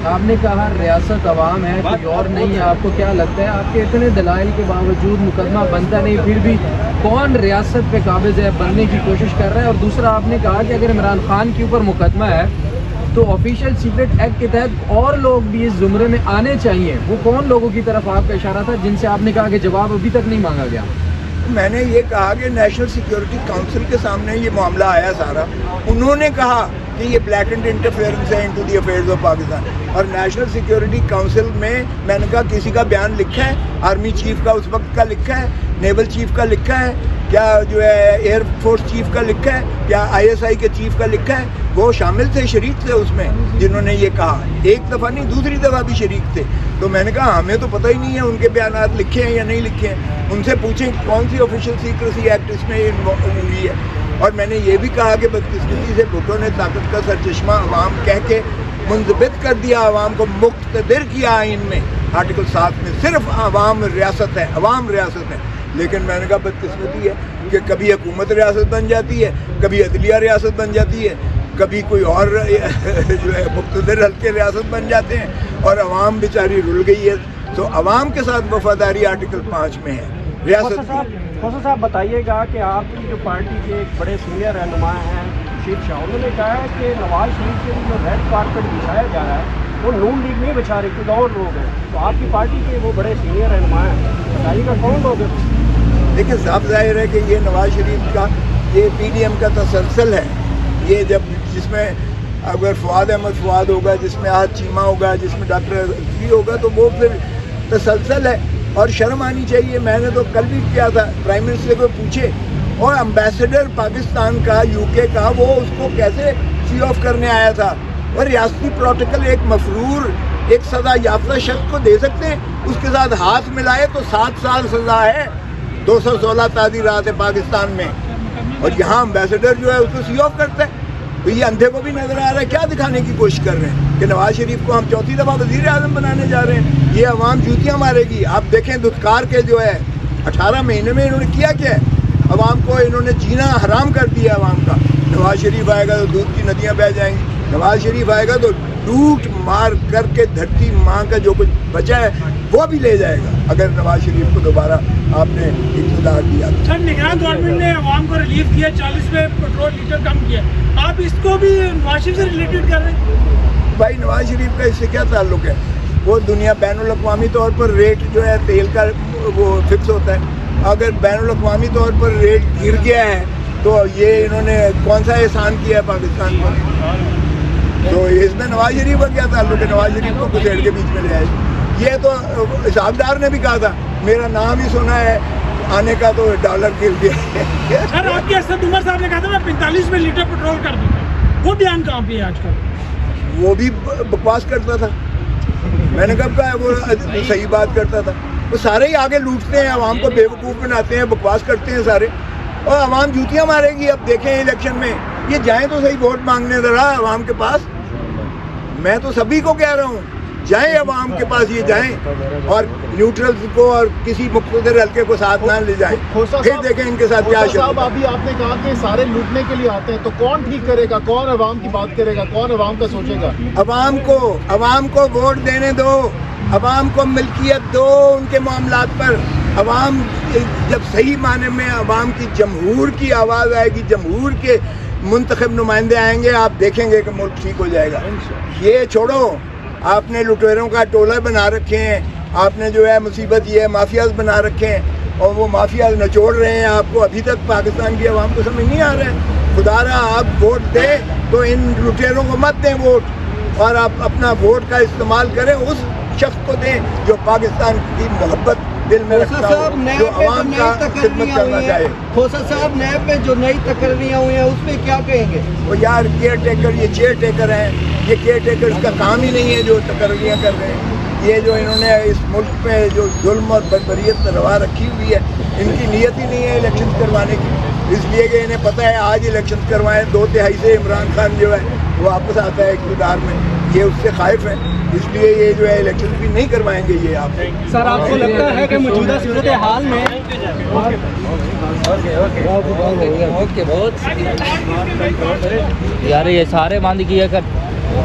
آپ نے کہا ریاست عوام ہے، کوئی اور نہیں ہے. آپ کو کیا لگتا ہے آپ کے اتنے دلائل کے باوجود مقدمہ بنتا نہیں، پھر بھی کون ریاست پہ قابض ہے، بننے کی کوشش کر رہا ہے؟ اور دوسرا آپ نے کہا کہ اگر عمران خان کے اوپر مقدمہ ہے تو آفیشیل سیکرٹ ایکٹ کے تحت اور لوگ بھی اس زمرے میں آنے چاہیے. وہ کون لوگوں کی طرف آپ کا اشارہ تھا جن سے آپ نے کہا کہ جواب ابھی تک نہیں مانگا گیا؟ میں نے یہ کہا کہ نیشنل سیکیورٹی کونسل کے سامنے یہ معاملہ آیا سارا، انہوں نے کہا کہ یہ بلیک اینڈ انٹرفیئرنس ہے into the affairs of Pakistan. اور نیشنل سیکیورٹی کونسل میں نے کہا کسی کا بیان لکھا ہے، آرمی چیف کا اس وقت کا لکھا ہے، نیول چیف کا لکھا ہے، کیا جو ہے ایئر فورس چیف کا لکھا ہے، کیا ISI کے چیف کا لکھا ہے؟ وہ شامل تھے، شریک تھے اس میں جنہوں نے یہ کہا. ایک دفعہ نہیں، دوسری دفعہ بھی شریک تھے. تو میں نے کہا ہمیں تو پتہ ہی نہیں ہے ان کے بیانات لکھے ہیں یا نہیں لکھے ہیں، ان سے پوچھیں کون سی آفیشیل سیکریسی ایکٹ اس میں ہوئی ہے. اور میں نے یہ بھی کہا کہ بدقسمتی سے بھٹو نے طاقت کا سرچشمہ عوام کہہ کے منضبط کر دیا، عوام کو مقتدر کیا آئین میں. آرٹیکل 7 میں صرف عوام ریاست ہے، عوام ریاست ہے. لیکن میں نے کہا بدقسمتی ہے کہ کبھی حکومت ریاست بن جاتی ہے، کبھی عدلیہ ریاست بن جاتی ہے، کبھی کوئی اور جو ہے مقتدر حلقے ریاست بن جاتے ہیں، اور عوام بیچاری رل گئی ہے. تو عوام کے ساتھ وفاداری آرٹیکل 5 میں ہے ریاست. حسن صاحب بتائیے گا کہ آپ کی جو پارٹی کے ایک بڑے سینئر رہنما ہیں شیر شاہ، انہوں نے کہا ہے کہ نواز شریف کے جو ریڈ کارپیٹ بچھایا جا رہا ہے وہ نون لیگ نہیں بچھا رہی، کوئی اور لوگ ہیں. تو آپ کی پارٹی کے وہ بڑے سینئر رہنما ہیں، بتائیے گا کون لوگ ہیں؟ دیکھیں صاف ظاہر ہے کہ یہ نواز شریف کا یہ PDM کا تسلسل ہے. یہ جس میں اگر فواد احمد فواد ہوگا، جس میں آج چیمہ ہوگا، جس میں ڈاکٹر الفی ہوگا، تو وہ پھر تسلسل ہے. اور شرم آنی چاہیے. میں نے تو کل بھی کیا تھا، پرائم منسٹر کو پوچھے، اور امبیسڈر پاکستان کا UK کا وہ اس کو کیسے سی آف کرنے آیا تھا. اور ریاستی پروٹوکول ایک مفرور، ایک سزا یافتہ شخص کو دے سکتے ہیں، اس کے ساتھ ہاتھ ملائے تو 7 سال سزا ہے. 216 تعزیرات ہے پاکستان میں، اور یہاں امبیسڈر جو ہے اس کو سی آف کرتا ہے. تو یہ اندھے کو بھی نظر آ رہا ہے. کیا دکھانے کی کوشش کر رہے ہیں کہ نواز شریف کو ہم 4تھی دفعہ وزیر اعظم بنانے جا رہے ہیں. یہ عوام جوتیاں مارے گی. آپ دیکھیں دھتکار کے جو ہے 18 مہینے میں انہوں نے کیا ہے، عوام کو انہوں نے جینا حرام کر دیا عوام کا. نواز شریف آئے گا تو دودھ کی ندیاں بہہ جائیں گی. نواز شریف آئے گا تو لوٹ مار کر کے دھرتی ماں کا جو کچھ بچا ہے وہ بھی لے جائے گا اگر نواز شریف کو دوبارہ آپ نے اقتدار دیا. سر نگران گورنمنٹ نے عوام کو ریلیف کیا، 40 میں پیٹرول لیٹر کم کیا، آپ اس کو بھی نواز شریف سے ریلیٹڈ کر رہے ہیں؟ بھائی نواز شریف کا اس سے کیا تعلق ہے؟ وہ دنیا بین الاقوامی طور پر ریٹ جو ہے تیل کا وہ فکس ہوتا ہے. اگر بین الاقوامی طور پر ریٹ گر گیا ہے تو یہ انہوں نے کون سا احسان کیا ہے پاکستان پر؟ تو اس میں نواز شریف کا کیا تعلق ہے؟ نواز شریف کو گھسیڑ کے بیچ میں لے آئے. یہ تو حسابدار نے بھی کہا تھا، میرا نام ہی سنا ہے آنے کا تو ڈالر گر گیا. سر آپ کے اسد عمر صاحب نے کہا تھا میں 45 میں لیٹر پیٹرول کر دوں گا، وہ بیان کہاں پہ ہے آج کل؟ وہ بھی بکواس کرتا تھا. میں نے کب کہا وہ صحیح بات کرتا تھا؟ وہ سارے ہی آگے لوٹتے ہیں، عوام کو بیوقوف بناتے ہیں، بکواس کرتے ہیں سارے، اور عوام جوتیاں مارے گی. اب دیکھیں الیکشن میں یہ جائیں تو صحیح ووٹ مانگنے ذرا عوام کے پاس. میں تو سبھی کو کہہ رہا ہوں جائیں عوام کے پاس، یہ جائیں اور نیوٹرلز کو اور کسی مقتدر حلقے کو ساتھ نہ لے جائیں. پھر دیکھیں ان کے ساتھ کیا صاحب ابھی آپ نے کہا کہ سارے لوٹنے کے لیے آتے ہیں، تو کون ٹھیک کرے گا؟ کون عوام کی بات کرے گا؟ کون عوام کا سوچے گا؟ عوام کو ووٹ دینے دو، عوام کو ملکیت دو ان کے معاملات پر. عوام جب صحیح معنی میں عوام کی جمہور کی آواز آئے گی، جمہور کے منتخب نمائندے آئیں گے، آپ دیکھیں گے کہ ملک ٹھیک ہو جائے گا. یہ چھوڑو، آپ نے لٹیروں کا ٹولہ بنا رکھے ہیں، آپ نے جو ہے مصیبت یہ ہے مافیاز بنا رکھے ہیں، اور وہ مافیاز نچوڑ رہے ہیں آپ کو. ابھی تک پاکستان کی عوام کو سمجھ نہیں آ رہا ہے. خدا را آپ ووٹ دیں تو ان لٹیروں کو مت دیں ووٹ، اور آپ اپنا ووٹ کا استعمال کریں اس شخص کو دیں جو پاکستان کی محبت دل میں رکھتا ہو، جو عوام کا خدمت کرنا چاہے. کھوسا صاحب نیب میں جو نئی تقرریاں ہوئی ہیں اس پہ کیا کہیں گے؟ وہ یار کیئر ٹیکر، یہ چیئر ٹیکر ہیں. یہ کیئر ٹیکرز کا کام ہی نہیں ہے جو تقرریاں کر رہے ہیں. یہ جو انہوں نے اس ملک پہ جو ظلم اور بربریت روا رکھی ہوئی ہے، ان کی نیت ہی نہیں ہے الیکشن کروانے کی. اس لیے کہ انہیں پتہ ہے آج الیکشن کروائیں 2/3 سے عمران خان جو ہے وہ واپس آتا ہے اقتدار میں. یہ اس سے خائف ہیں، اس لیے یہ جو ہے الیکشن بھی نہیں کروائیں گے. یہ آپ سر آپ کو لگتا ہے کہ موجودہ صورتحال میں اوکے بہت یار یہ سارے بند کیا کر